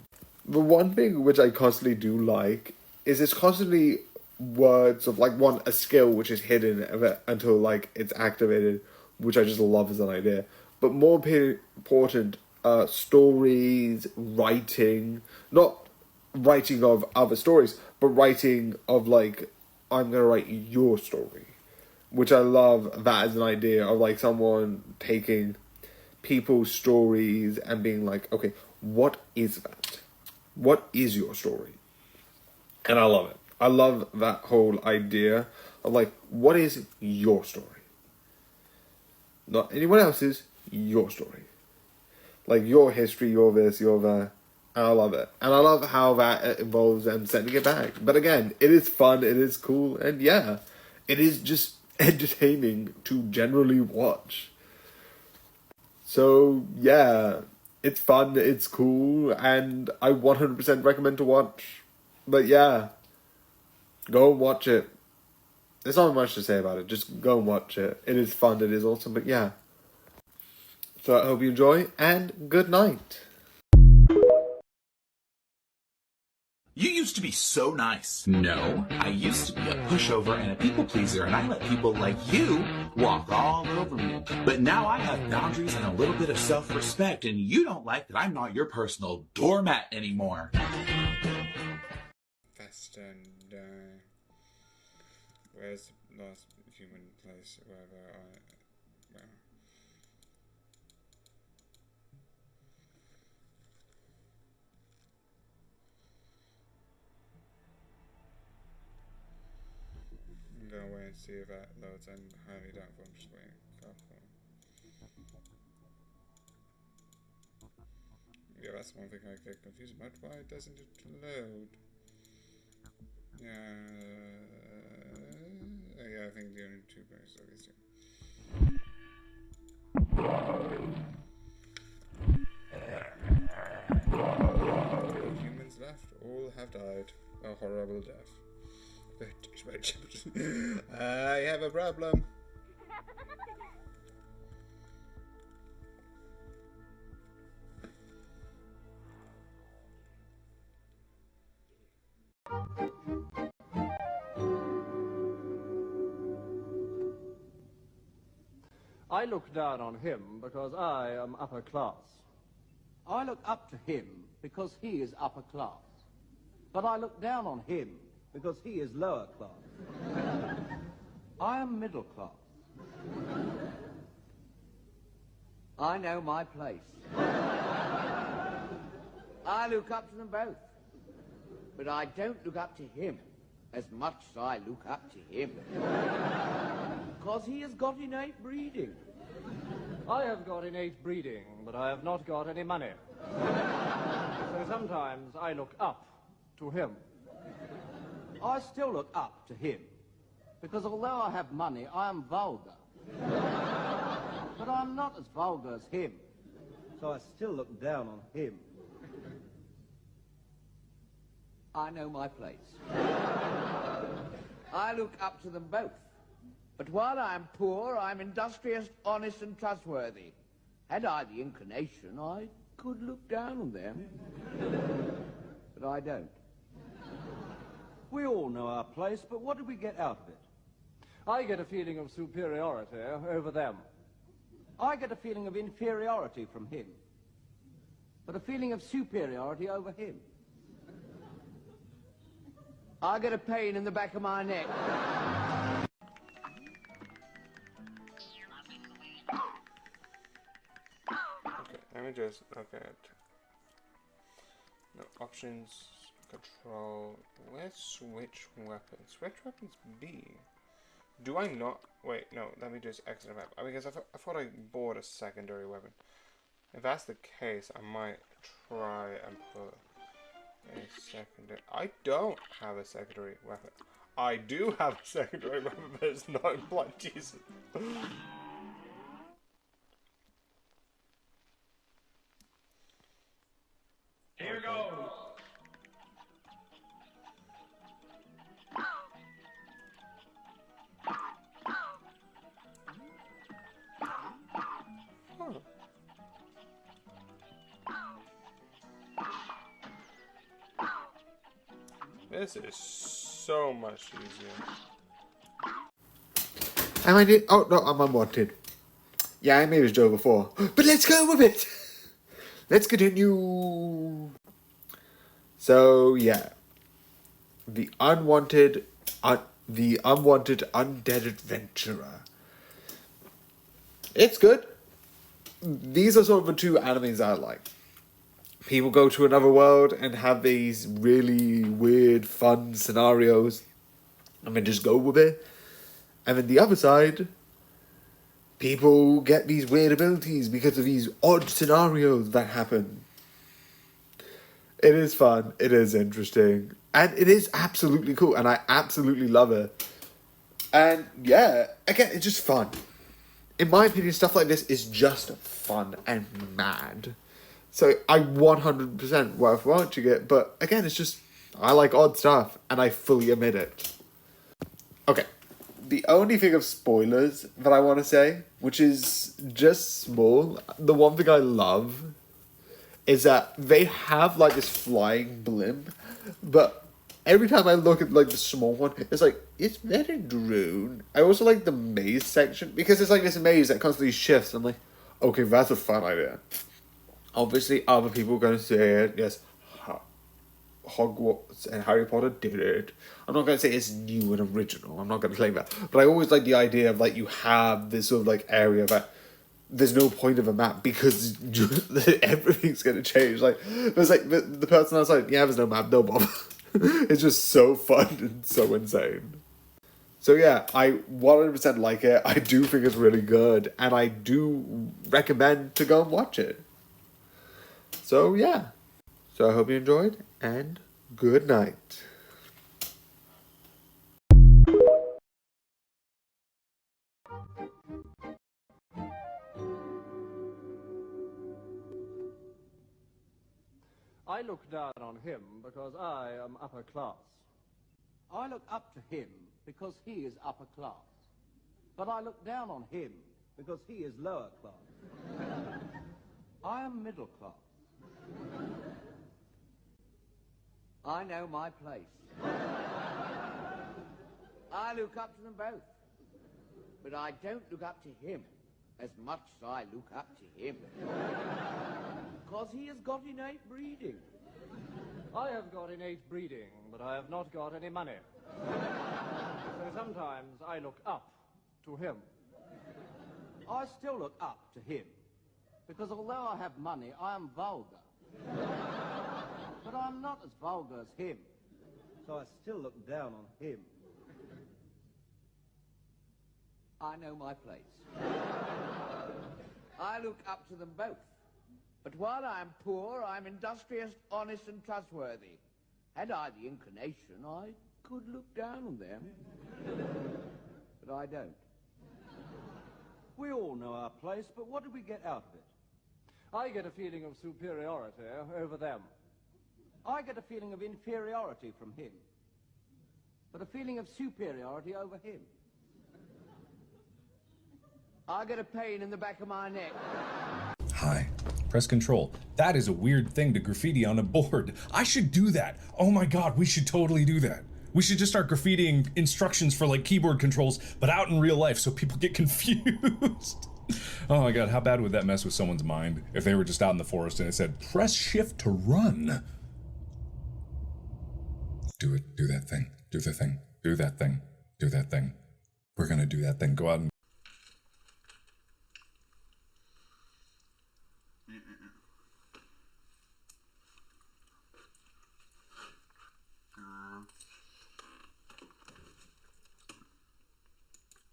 Speaker 3: The one thing which I constantly do like is it's constantly words of like a skill which is hidden until like it's activated, which I just love as an idea. But more important, stories, writing, not writing of other stories, but writing of like, I'm gonna write your story, which I love that as an idea of like someone taking people's stories and being like, okay, what is that? What is your story? And I love it. I love that whole idea of like, what is your story? Not anyone else's, your story. Like your history, your this, your that. And I love it. And I love how that involves them sending it back. But again, it is fun, it is cool, and yeah, it is just entertaining to generally watch. So yeah. It's fun, it's cool, and I 100% recommend to watch. But yeah, go and watch it. There's not much to say about it, just go and watch it. It is fun, it is awesome, but yeah. So I hope you enjoy, and good night.
Speaker 6: You used to be so nice. No, I used to be a pushover and a people pleaser, and I let people like you walk all over me. But now I have boundaries and a little bit of self-respect, and you don't like that I'm not your personal doormat anymore.
Speaker 3: Fast and, where's the last human place, wherever go away and see if that loads. I'm highly doubtful. I'm just waiting. Yeah, that's one thing I get confused about. Why doesn't it load? Yeah, I think the only two places are these two. Humans left. All have died a horrible death. I have a problem.
Speaker 8: I look down on him because I am upper class.
Speaker 23: I look up to him because he is upper class. But I look down on him because he is lower class. I am middle class. I know my place. I look up to them both. But I don't look up to him as much as I look up to him. Because he has got innate breeding.
Speaker 8: I have got innate breeding, but I have not got any money. So sometimes I look up to him.
Speaker 23: I still look up to him. Because although I have money, I am vulgar.
Speaker 8: But I'm not as vulgar as him, so I still look down on him.
Speaker 23: I know my place. I look up to them both. But while I'm poor, I'm industrious, honest, and trustworthy. Had I the inclination, I could look down on them. But I don't.
Speaker 8: We all know our place, but what do we get out of it? I get a feeling of superiority over them. I get a feeling of inferiority from him, but a feeling of superiority over him.
Speaker 23: I get a pain in the back of my neck.
Speaker 3: Okay, let me just look at no options, control. Let's switch weapons. Switch weapons B. Do I not? Wait, no. Let me just exit the map because I thought I bought a secondary weapon. If that's the case, I might try and put a secondary. I don't have a secondary weapon. I do have a secondary weapon, but it's not in Blood Jesus.
Speaker 1: Here goes.
Speaker 3: This is so much easier. Am I did? Oh no, I'm unwanted. Yeah, I made this joke before, but let's go with it. Let's continue. So yeah, the unwanted undead adventurer. It's good. These are sort of the two animes I like. People go to another world and have these really weird, fun scenarios, and then just go with it. And then the other side, people get these weird abilities because of these odd scenarios that happen. It is fun, it is interesting, and it is absolutely cool, and I absolutely love it. And yeah, again, it's just fun. In my opinion, stuff like this is just fun and mad. So I 100% worth watching it, but again, it's just, I like odd stuff, and I fully admit it. Okay, the only thing of spoilers that I want to say, which is just small, the one thing I love is that they have like this flying blimp, but every time I look at like the small one, it's like, it's very drone. I also like the maze section, because it's like this maze that constantly shifts. I'm like, okay, that's a fun idea. Obviously, other people are going to say it. Yes, Hogwarts and Harry Potter did it. I'm not going to say it's new and original. I'm not going to claim that. But I always like the idea of, like, you have this sort of, like, area that there's no point of a map because everything's going to change. Like, there's, like, the person outside, yeah, there's no map, no bother. It's just so fun and so insane. So, yeah, I 100% like it. I do think it's really good. And I do recommend to go and watch it. So, yeah. So, I hope you enjoyed, and good night.
Speaker 8: I look down on him because I am upper class. I look up to him because he is upper class. But I look down on him because he is lower class. I am middle class.
Speaker 23: I know my place. I look up to them both. But I don't look up to him as much as I look up to him. Because he has got innate breeding.
Speaker 8: I have got innate breeding, but I have not got any money. So sometimes I look up to him. I still look up to him, because although I have money, I am vulgar. But I'm not as vulgar as him, so I still look down on him.
Speaker 23: I know my place. I look up to them both. But while I'm poor, I'm industrious, honest, and trustworthy. Had I the inclination, I could look down on them. But I don't.
Speaker 8: We all know our place, but what do we get out of it? I get a feeling of superiority over them. I get a feeling of inferiority from him, but a feeling of superiority over him. I get a pain in the back of my neck.
Speaker 9: Hi. Press control. That is a weird thing to graffiti on a board. I should do that. Oh my god, we should totally do that. We should just start graffitiing instructions for like keyboard controls, but out in real life so people get confused. Oh my god, how bad would that mess with someone's mind if they were just out in the forest and it said, press shift to run? Do it. Do that thing. Do the thing. Do that thing. Do that thing. We're gonna do that thing. Go out and...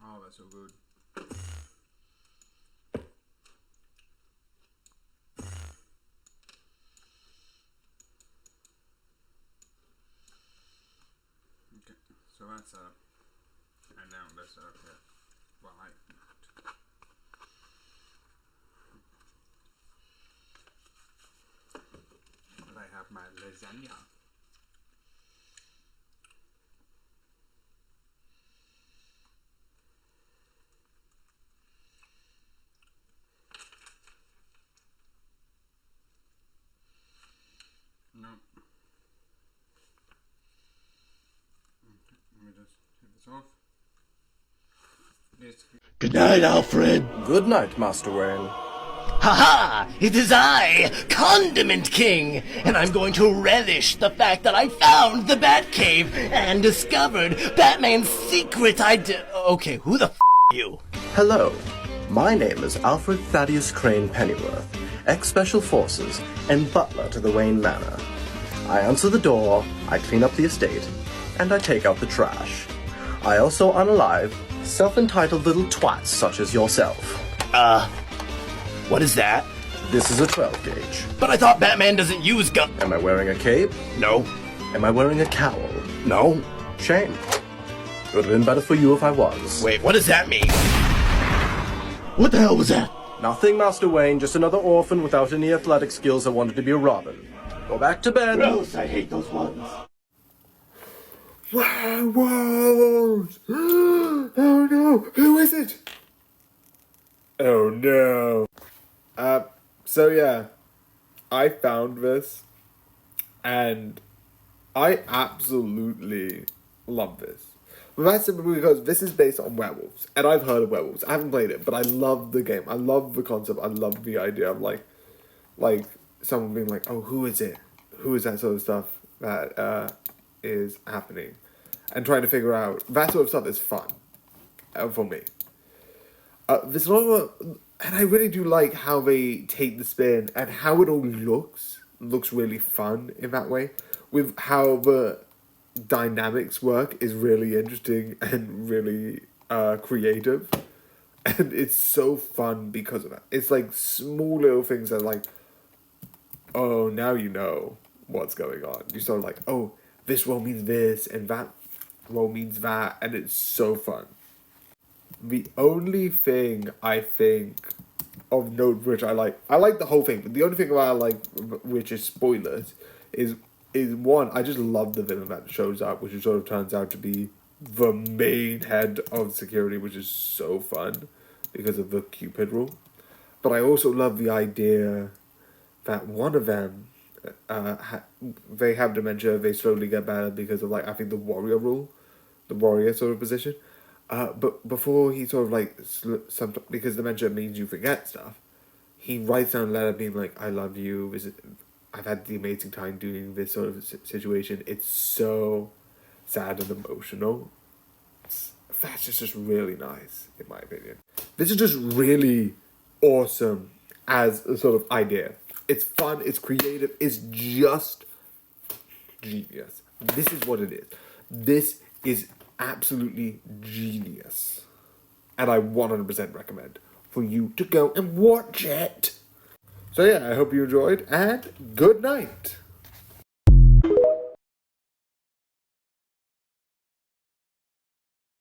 Speaker 3: Oh, that's so good. Okay, so that's up. And now let's up here. Right. But I have my lasagna. No. Let me just take this off.
Speaker 14: Good night, Alfred.
Speaker 10: Good night, Master Wayne.
Speaker 14: Ha-ha! It is I, Condiment King, and I'm going to relish the fact that I found the Batcave and discovered Batman's secret Okay, who the f*** are you?
Speaker 10: Hello. My name is Alfred Thaddeus Crane Pennyworth, ex-Special Forces and butler to the Wayne Manor. I answer the door, I clean up the estate, and I take out the trash. I also unalive self-entitled little twats such as yourself.
Speaker 14: What is that?
Speaker 10: This is a 12 gauge.
Speaker 14: But I thought Batman doesn't use gun.
Speaker 10: Am I wearing a cape?
Speaker 14: No.
Speaker 10: Am I wearing a cowl?
Speaker 14: No.
Speaker 10: Shame. It would have been better for you if I was.
Speaker 14: Wait, what does that mean? What the hell was that?
Speaker 10: Nothing, Master Wayne, just another orphan without any athletic skills that wanted to be a Robin. Go back to bed.
Speaker 14: Gross, I hate those ones.
Speaker 3: Werewolves! Oh no! Who is it? Oh no! So yeah, I found this, and I absolutely love this. But that's simply because this is based on werewolves, and I've heard of werewolves. I haven't played it, but I love the game. I love the concept. I love the idea of like someone being like, "Oh, who is it? Who is that sort of stuff that is happening?" And trying to figure out that sort of stuff is fun for me. There's a lot of, and I really do like how they take the spin and how it all looks really fun in that way. With how the dynamics work is really interesting and really creative, and it's so fun because of that. It's like small little things that are like, oh, now you know what's going on. You sort of like, oh, this role means this and that role means that, and it's so fun. The only thing I think of note which I like the whole thing, but the only thing I like, which is spoilers, is one, I just love the villain that shows up, which sort of turns out to be the main head of security, which is so fun because of the Cupid rule. But I also love the idea that one of them, they have dementia, they slowly get better because of like, I think the warrior rule, the warrior sort of position. But before he sort of like, because dementia means you forget stuff, he writes down a letter being like, I love you, I've had the amazing time doing this sort of situation. It's so sad and emotional. That's just really nice, in my opinion. This is just really awesome as a sort of idea. It's fun, it's creative, it's just genius. This is what it is. This is absolutely genius. And I 100% recommend for you to go and watch it. So yeah, I hope you enjoyed, and good night.